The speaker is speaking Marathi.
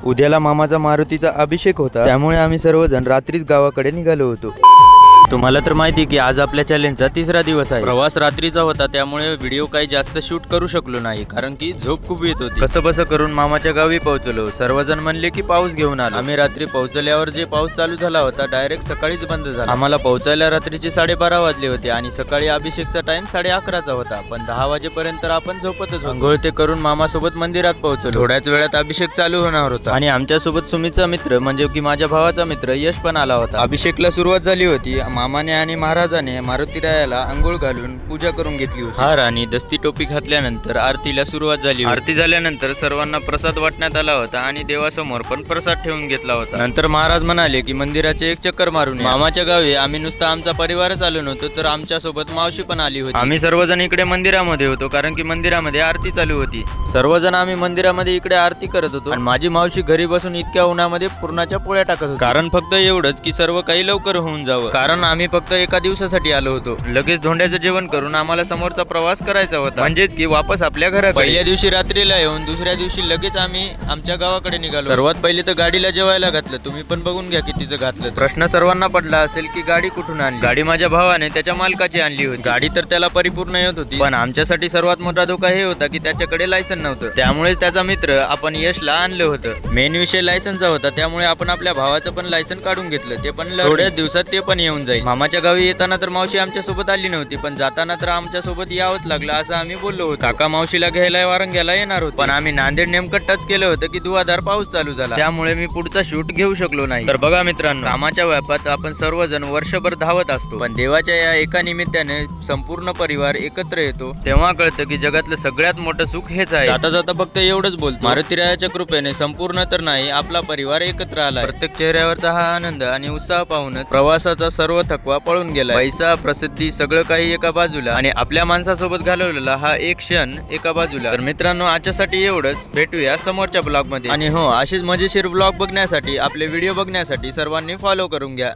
उद्याला मामाचा मारुतीचा अभिषेक होता, त्यामुळे आम्ही सर्वजण रात्रीच गावाकडे निघालो होतो। तुम्हाला तर माहिती की आज आपल्या चॅलेंजचा तिसरा दिवस आहे। प्रवास रात्रीचा होता, त्यामुळे व्हिडिओ काही जास्त शूट करू शकलो नाही, कारण की झोप खूप येत होती। कसं बसं करून मामाच्या गावी पोहोचलो। सर्वजण म्हणले की पाऊस घेऊन आलो। आम्ही रात्री पोहोचल्यावर जे पाऊस चालू झाला होता डायरेक्ट सकाळीच बंद झाला। आम्हाला पोहोचायला रात्रीचे 12:30 वाजले होते आणि सकाळी अभिषेकचा टाइम 11:30 होता, पण 10 वाजेपर्यंत आपण झोपतच होतो। अंघोळ ते करून मामासोबत मंदिरात पोहोचलो। थोड्याच वेळात अभिषेक चालू होणार होता आणि आमच्यासोबत सुमितचा मित्र म्हणजे की माझ्या भावाचा मित्र यश पण आला होता। अभिषेकला सुरुवात झाली होती। मामाने आणि महाराजाने मारुतीरायाला अंघोळ घालून पूजा करून घेतली होती। हार आणि दस्ती टोपी घातल्यानंतर आरतीला सुरुवात झाली। आरती झाल्यानंतर सर्वांना प्रसाद वाटण्यात आला होता आणि देवासमोर पण प्रसाद ठेवून घेतला होता। नंतर महाराज म्हणाले की मंदिराचे एक चक्कर मारून या। मामाच्या गावी आम्ही नुसता आमचा परिवारच आलो नव्हतो, तर आमच्या सोबत मावशी पण आली होती। आम्ही सर्वजण इकडे मंदिरामध्ये होतो, कारण की मंदिरामध्ये आरती चालू होती। सर्वजण आम्ही मंदिरामध्ये इकडे आरती करत होतो आणि माझी मावशी घरी बसून इतक्या उन्हामध्ये पुरणाच्या पोळ्या टाकत होती। कारण फक्त एवढंच की सर्व काही लवकर होऊन जावं, कारण आम्ही फक्त एका दिवसासाठी आलो होतो। लगेच धोंड्याचं जेवण करून आम्हाला समोरचा प्रवास करायचा होता, म्हणजेच की वापस आपल्या घराकडे। पहिल्या दिवशी रात्रीला येऊन दुसऱ्या दिवशी लगेच आम्ही आमच्या गावाकडे निघालो। सर्वात पहिले तर गाडीला जेवायला घातलं। तुम्ही पण बघून घ्या कितीचं घातलं। प्रश्न सर्वांना पडला असेल की गाडी कुठून आणली। गाडी माझ्या भावाने त्याच्या मालकाची आणली होती। गाडी तर त्याला परिपूर्ण येत होती, पण आमच्यासाठी सर्वात मोठा धोका हे होता की त्याच्याकडे लायसन नव्हतं, त्यामुळे त्याचा मित्र आपण यशला आणलं होतं। मेन विषय लायसनचा होता, त्यामुळे आपण आपल्या भावाचं पण लायसन काढून घेतलं। ते पण थोड्याच दिवसात ते पण येऊन जाईल। मामाच्या गावी येताना तर मावशी आमच्या सोबत आली नव्हती, पण जाताना तर आमच्या सोबत यावंच लागलं असं आम्ही बोललो होतो। काका मावशीला घ्यायला वारंग्याला येणार होते, पण आम्ही नांदेड नेमकं टच केलं होतं की धुवाधार पाऊस चालू झाला, त्यामुळे मी पुढचा शूट घेऊ शकलो नाही। तर बघा मित्रांनो, कामाच्या व्यापात आपण सर्वजण वर्षभर धावत असतो, पण देवाच्या या एका निमित्ताने संपूर्ण परिवार एकत्र येतो, तेव्हा कळतं की जगातलं सगळ्यात मोठं सुख हेच आहे। जाता जाता फक्त एवढंच बोलतो, मारुतीरायाच्या कृपेने संपूर्ण तर नाही, आपला परिवार एकत्र आला। प्रत्येक चेहऱ्यावरचा हा आनंद आणि उत्साह पाहूनच प्रवासाचा सर्व थकवा पळून गेला। पैसा, प्रसिद्धी सगळं काही एका बाजूला आणि आपल्या माणसासोबत घालवलेला हा एक क्षण एका बाजूला। तर मित्रांनो, आजच्यासाठी एवढंच। भेटूया समोरच्या ब्लॉग मध्ये। आणि हो, अशीच मजेशीर ब्लॉग बघण्यासाठी, आपले व्हिडिओ बघण्यासाठी सर्वांनी फॉलो करून घ्या।